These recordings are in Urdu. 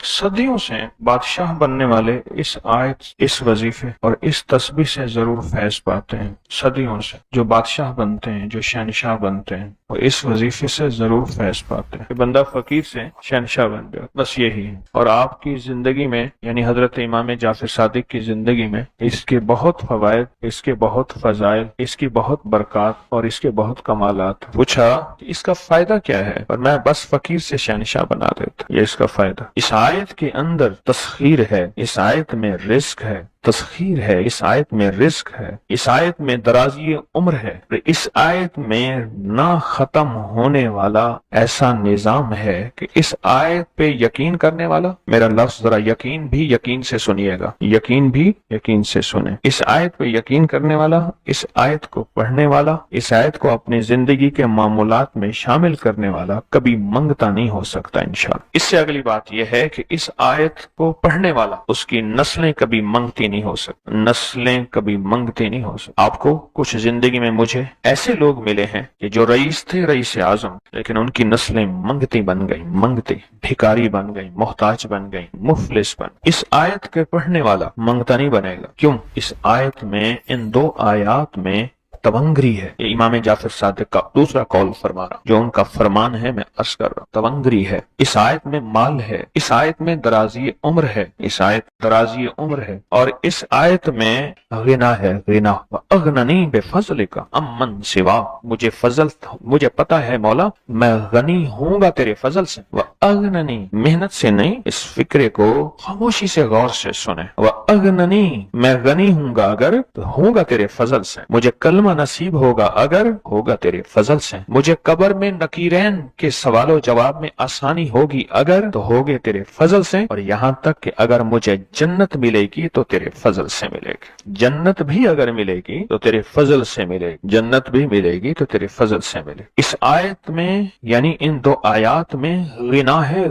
صدیوں سے بادشاہ بننے والے اس آیت، اس وظیفے اور اس تسبیح سے ضرور فیض پاتے ہیں۔ صدیوں سے جو بادشاہ بنتے ہیں، جو شہنشاہ بنتے ہیں، وہ اس وظیفے سے ضرور فیض پاتے ہیں کہ بندہ فقیر سے شہنشاہ بن گیا، بس یہی ہے۔ اور آپ کی زندگی میں، یعنی حضرت امام جعفر صادق کی زندگی میں اس کے بہت فوائد، اس کے بہت فضائل، اس کی بہت برکات اور اس کے بہت کمالات۔ پوچھا کہ اس کا فائدہ کیا ہے؟ اور میں بس فقیر سے شہنشاہ بنا دیتا، یہ اس کا فائدہ۔ اس آیت کے اندر تسخیر ہے، اس آیت میں رزق ہے، تسخیر ہے، اس آیت میں رزق ہے، اس آیت میں درازی عمر ہے، اس آیت میں نہ ختم ہونے والا ایسا نظام ہے کہ اس آیت پہ یقین کرنے والا، میرا لفظ ذرا یقین بھی یقین سے سنیے گا، یقین بھی یقین سے سنیں، اس آیت پہ یقین کرنے والا، اس آیت کو پڑھنے والا، اس آیت کو اپنی زندگی کے معمولات میں شامل کرنے والا کبھی منگتا نہیں ہو سکتا انشاءاللہ۔ اس سے اگلی بات یہ ہے کہ اس آیت کو پڑھنے والا، اس کی نسلیں کبھی منگتی نہیں ہو سکتی، نسلیں کبھی منگتی نہیں ہو سکتی۔ آپ کو کچھ زندگی میں مجھے ایسے لوگ ملے ہیں کہ جو رئیس تھے، رئیس اعظم، لیکن ان کی نسلیں منگتی بن گئی، منگتی، بھکاری بن گئی، محتاج بن گئی، مفلس بن۔ اس آیت کے پڑھنے والا منگتا نہیں بنے گا، کیوں؟ اس آیت میں، ان دو آیات میں تونگری ہے۔ یہ امام جعفر صادق کا دوسرا قول فرما رہا، جو ان کا فرمان ہے، میں عرض کر رہا ہوں، تونگری ہے۔ اس آیت میں مال ہے، اس آیت میں درازی عمر ہے، اس آیت درازی عمر ہے، اور اس آیت میں غنا ہے، غنا۔ وَأَغْنَنِي بِفَضْلِكَ عَمَّنْ سِوَا، مجھے فضل، مجھے پتا ہے مولا میں غنی ہوں گا تیرے فضل سے۔ وَأَغْنَنِي، محنت سے نہیں، اس فکرے کو خاموشی سے غور سے سنیں۔ وَأَغْنَنِي، میں غنی ہوں گا اگر تو ہوں گا تیرے فضل سے، مجھے کلمہ نصیب ہوگا اگر ہوگا تیرے فضل سے، مجھے قبر میں نکیرین کے سوال و جواب میں آسانی ہوگی اگر تو ہوگے تیرے فضل سے، اور یہاں تک کہ اگر مجھے جنت ملے گی تو تیرے فضل سے ملے گی، جنت بھی اگر ملے گی تو تیرے فضل سے ملے گی، جنت بھی ملے گی تو تیرے فضل سے ملے گی۔ اس آیت میں، یعنی ان دو آیات میں غنا ہے،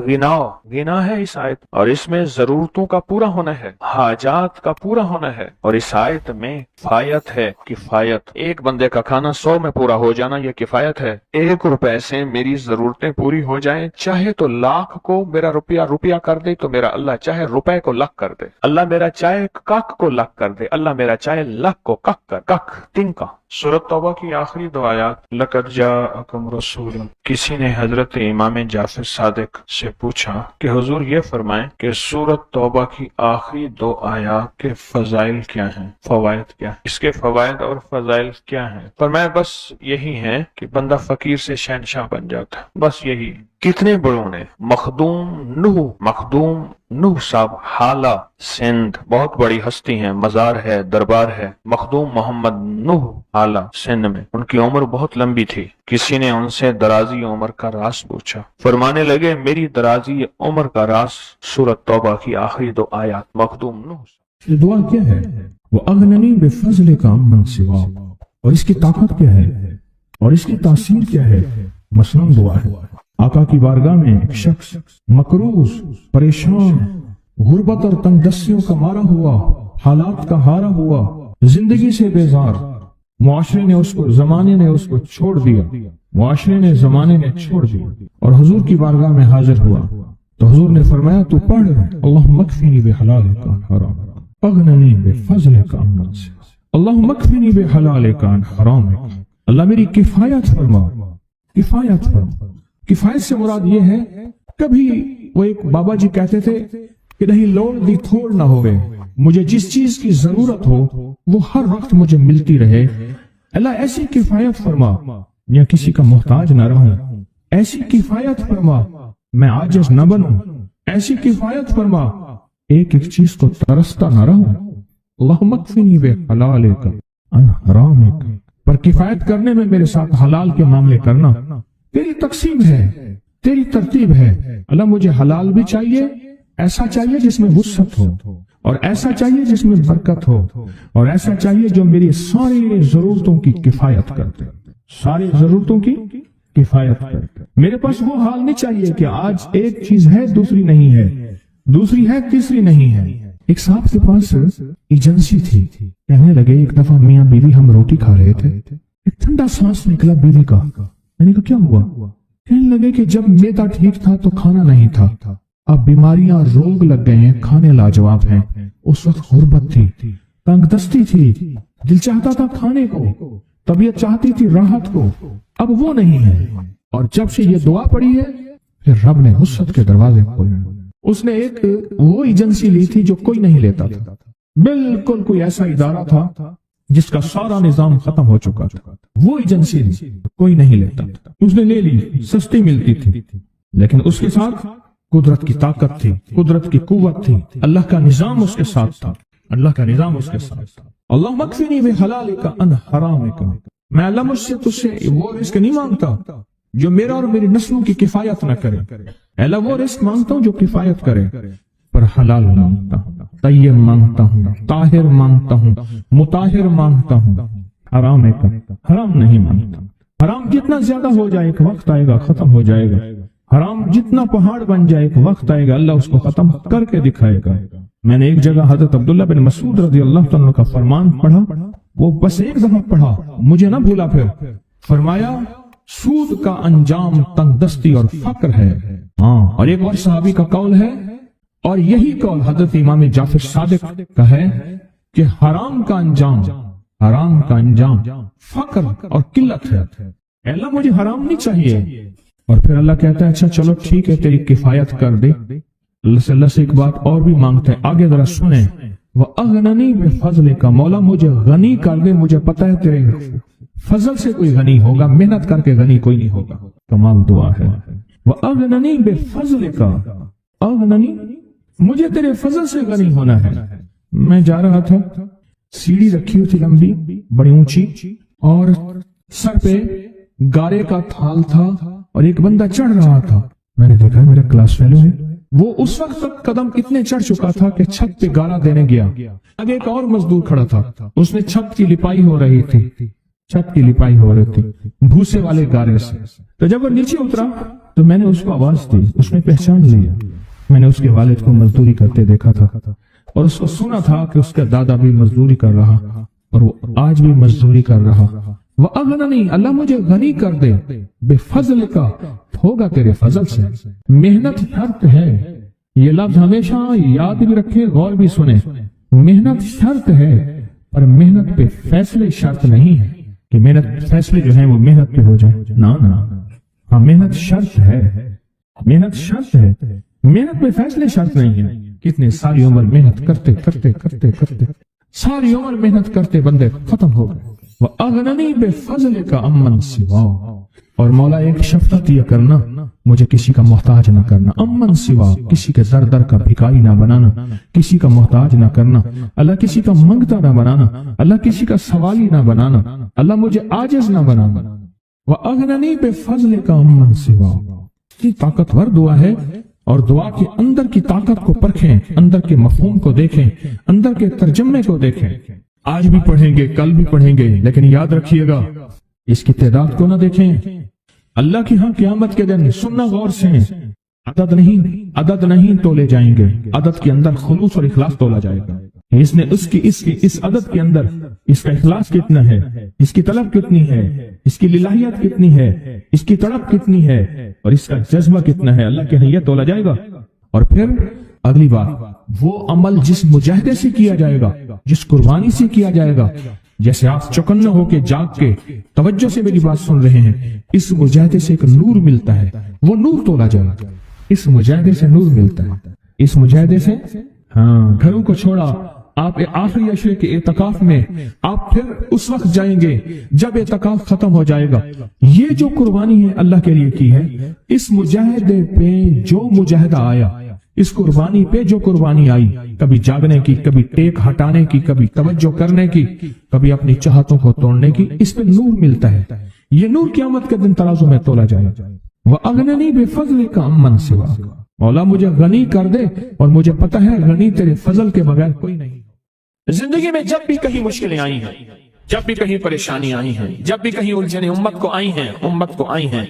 غنا ہے اس آیت، اور اس میں ضرورتوں کا پورا ہونا ہے، حاجات کا پورا ہونا ہے، اور اس آیت میں کفایت ہے، کفایت۔ ایک بندے کا کھانا 100 میں پورا ہو جانا یہ کفایت ہے۔ 1 روپے سے میری ضرورتیں پوری ہو جائیں، چاہے تو لاکھ کو میرا روپیہ کر دے تو میرا اللہ چاہے روپے کو لاکھ کر دے، اللہ میرا چاہے کک کو لاکھ کر دے، اللہ میرا چاہے لاکھ کو کک 3 کا۔ سورۃ توبہ کی آخری 2 آیات، لَقَدْ جَاءَكُمْ رَسُولٌ۔ کسی نے حضرت امام جعفر صادق سے پوچھا کہ حضور یہ فرمائیں کہ سورۃ توبہ کی آخری 2 آیات کے فضائل کیا ہیں، فوائد کیا ہیں، اس کے فوائد اور فضائل کیا ہیں؟ فرمایا بس یہی ہے کہ بندہ فقیر سے شہنشاہ بن جاتا ہے، بس یہی۔ کتنے بڑوں نے، مخدوم نوح صاحب، حالہ سندھ، بہت بڑی ہستی ہیں، مزار ہے، دربار ہے، مخدوم محمد نوح حالہ سندھ میں، ان کی عمر بہت لمبی تھی۔ کسی نے ان سے درازی عمر کا راز پوچھا، فرمانے لگے میری درازی عمر کا راز سورۃ توبہ کی آخری 2 آیات۔ مخدوم نوح دعا کیا ہے؟ وَأَغْنَنِي بِفَضْلِكَ عَمَّنْ سِوَا، اور اس کی طاقت کیا ہے اور اس کی تاثیر کیا ہے؟ مثلاً دعا ہے، آقا کی بارگاہ میں ایک شخص مقروض، پریشان، غربت اور تنگ دستیوں کا مارا ہوا، حالات کا ہارا ہوا، زندگی سے بیزار، معاشرے نے اس کو، زمانے نے اس کو چھوڑ دیا، معاشرے نے، زمانے نے چھوڑ دیا، اور حضور کی بارگاہ میں حاضر ہوا تو حضور نے فرمایا تو پڑھ اللہم اکفنی بحلالک عن حرامک اغننی بفضلک عمن سواک، اللہم اکفنی بحلالک عن حرامک، اللہ میری کفایت فرما، کفایت فرما۔ کفایت سے مراد یہ ہے، کبھی وہ ایک بابا جی کہتے تھے کہ نہیں لوڑ دی تھوڑ نہ ہوئے، مجھے جس چیز کی ضرورت ہو وہ ہر وقت مجھے ملتی رہے، اللہ ایسی کفایت فرما، یا کسی کا محتاج نہ رہوں، ایسی کفایت فرما، میں عاجز نہ بنوں، ایسی کفایت فرما، ایک چیز کو ترستا نہ رہوں، اللہم اکفنی بحلالک عن حرامک، پر کفایت کرنے میں میرے ساتھ حلال کے معاملے کرنا، تیری تقسیم ہے، تیری ترتیب ہے، اللہ مجھے حلال بھی چاہیے، ایسا چاہیے جس میں وسعت ہو، اور ایسا چاہیے جس میں برکت ہو، اور ایسا چاہیے جو میری ساری ضرورتوں کی کفایت کرتے، ساری ضرورتوں کی کفایت کرتے۔ میرے پاس وہ حال نہیں چاہیے کہ آج ایک چیز ہے دوسری نہیں ہے، دوسری ہے تیسری نہیں ہے۔ ایک صاحب کے پاس ایجنسی تھی، کہنے لگے ایک دفعہ میاں بیوی ہم روٹی کھا رہے تھے، ایک ٹھنڈا سانس نکلا بیوی کا، میں نے کہا کیا ہوا؟ کہنے لگے کہ جب میدا ٹھیک تھا تو کھانا نہیں تھا، اب بیماریاں روگ لگ گئے ہیں، کھانے لاجواب ہیں. اس وقت غربت تھی، تنگ دستی تھی، دل چاہتا تھا کھانے کو، طبیعت چاہتی تھی راحت کو. اب وہ نہیں ہے. اور جب سے یہ دعا پڑی ہے پھر رب نے وسعت کے دروازے کھولے. اس نے ایک وہ ایجنسی لی تھی جو کوئی نہیں لیتا تھا. بالکل کوئی ایسا ادارہ تھا جس کا سارا نظام ختم ہو چکا تھا. وہ ایجنسی کوئی نہیں لیتا تھا. اس نے لے لی، سستی ملتی تھی، لیکن اس کے ساتھ قدرت کی طاقت تھی، قدرت کی قوت تھی. اللہ کا نظام اس کے ساتھ تھا، اللہ کا نظام اس کے ساتھ تھا. اللہ مکفینی بحلالک عن حرامک. میں اللہ مجھ سے تجھ سے وہ رزق نہیں مانگتا جو میرا اور میری نسلوں کی کفایت نہ کرے. اللہ وہ رزق مانگتا ہوں جو کفایت کرے، پر حلال مانگتا ہوں، طیب مانگتا ہوں، طاہر مانگتا ہوں، مطہر مانگتا ہوں. حرام نہیں مانگتا. حرام جتنا زیادہ ہو جائے ایک وقت آئے گا ختم ہو جائے گا. حرام جتنا پہاڑ بن جائے ایک وقت آئے گا اللہ اس کو ختم کر کے دکھائے گا. میں نے ایک جگہ حضرت عبداللہ بن مسعود رضی اللہ عنہ کا فرمان پڑھا، وہ بس ایک دفعہ پڑھا، مجھے نہ بھولا. پھر فرمایا سود کا انجام تنگ دستی اور فقر ہے. اور ایک اور صحابی کا قول ہے، اور یہی قول حضرت امام جعفر صادق کا ہے کہ حرام کا انجام فقر اور قلت ہے. اللہ مجھے حرام نہیں چاہیے. اور پھر اللہ کہتا ہے اچھا چلو ٹھیک ہے تیری کفایت کر دے. اللہ سے ایک بات اور بھی مانگتا ہے، آگے ذرا سنیں. وَأَغْنَنِي بِفَضْلِكَ. مولا مجھے غنی کر دے، مجھے پتہ ہے تیرے فضل سے کوئی غنی ہوگا، محنت کر کے غنی کوئی نہیں ہوگا. کمال دعا ہے. وَأَغْنَنِي بِفَضْلِكَ. اغننی، مجھے تیرے فضل سے غنی ہونا ہے. میں جا رہا تھا، سیڑھی رکھی ہوئی تھی لمبی بڑی اونچی، اور سر پہ گارے کا تھال تھا اور ایک بندہ چڑھ رہا تھا. میں نے دیکھا میرا کلاس فیلو ہے. وہ اس وقت تک قدم اتنے چڑھ چکا تھا کہ چھت پہ گارا دینے گیا. آگے ایک اور مزدور کھڑا تھا، اس نے چھت کی لپائی ہو رہی تھی بھوسے والے گارے سے. تو جب وہ نیچے اترا تو میں نے اس کو آواز دی، اس نے پہچان لیا. میں نے اس کے والد کو مزدوری کرتے دیکھا تھا اور اس کو سنا تھا کہ اس کا دادا بھی مزدوری کر رہا اور وہ آج بھی مزدوری کر رہا. وَأَغْنَنِي. اللہ مجھے غنی کر دے، بِفَضْلِكَ. ہوگا تیرے فضل سے. محنت شرط ہے، یہ لفظ ہمیشہ یاد بھی رکھے، غور بھی سنیں. محنت شرط ہے، پر محنت پہ فیصلے شرط نہیں ہے کہ محنت فیصلے جو ہیں وہ محنت پہ ہو جائے. ہاں محنت شرط ہے، محنت پہ فیصلے شرط نہیں ہے. کتنے ساری عمر محنت کرتے ساری عمر محنت کرتے بندے ختم ہو گئے. وَأَغْنَنِي بِفَضْلِكَ عَمَّنْ سِوَاهُ. اور مولا ایک شفقت یہ کرنا، مجھے کسی کا محتاج نہ کرنا. امن سوا، کسی کے در کا بھکاری نہ بنانا، کسی کا محتاج نہ کرنا. اللہ کسی کا منگتا نہ بنانا، اللہ کسی کا سوالی نہ بنانا، اللہ مجھے عاجز نہ بنانا. وَأَغْنَنِي بِفَضْلِكَ عَمَّنْ سِوَاهُ. یہ طاقتور دعا ہے. اور دعا کے اندر کی طاقت کو پرکھیں، اندر کے مفہوم کو دیکھیں، اندر کے ترجمے کو دیکھیں. آج بھی پڑھیں گے، کل بھی پڑھیں گے، لیکن یاد رکھیے گا اس کی تعداد کو نہ دیکھیں. اللہ کی ہاں قیامت کے دن سننا غور سے، عدد نہیں تولے جائیں گے. عدد کے اندر خلوص اور اخلاص تولا جائے گا. اس نے اس عدد کے اندر اس کا اخلاص کتنا ہے، اس کی طلب کتنی ہے، اس کی للہیت کتنی ہے، اس کی تڑپ کتنی ہے، اور اس کا جذبہ کتنا ہے، اللہ کے ہاں یہ تولا جائے گا. اور پھر اگلی بات، وہ عمل جس مجاہدے سے کیا جائے گا، جس قربانی سے کیا جائے گا. جیسے آپ چوکنا ہو کے جاگ کے توجہ سے میری بات سن رہے ہیں، اس مجاہدے سے ایک نور ملتا ہے، وہ نور تولا جائے گا. اس مجاہدے سے نور ملتا ہے، اس مجاہدے سے. گھروں کو چھوڑا، آپ آخری عشرے کے اعتکاف میں آپ پھر اس وقت جائیں گے جب اعتکاف ختم ہو جائے گا. یہ جو قربانی ہے اللہ کے لیے کی ہے، اس مجاہدے پہ جو مجاہدہ آیا، اس قربانی پہ جو قربانی آئی، کبھی جاگنے کی، کبھی ٹیک ہٹانے کی، کبھی توجہ کرنے کی، کبھی اپنی چاہتوں کو توڑنے کی، اس پہ نور ملتا ہے. یہ نور قیامت کے دن ترازو میں تولا جائے. وَأَغْنَنِي بِفَضْلِكَ عَمَّنْ سِوَاهُ. مولا مجھے غنی کر دے، اور مجھے پتہ ہے غنی تیرے فضل کے بغیر کوئی نہیں. زندگی میں جب بھی کہیں مشکلیں آئی ہیں، جب بھی کہیں پریشانی آئی ہیں، جب بھی کہیں الجھنیں امت کو آئی ہیں،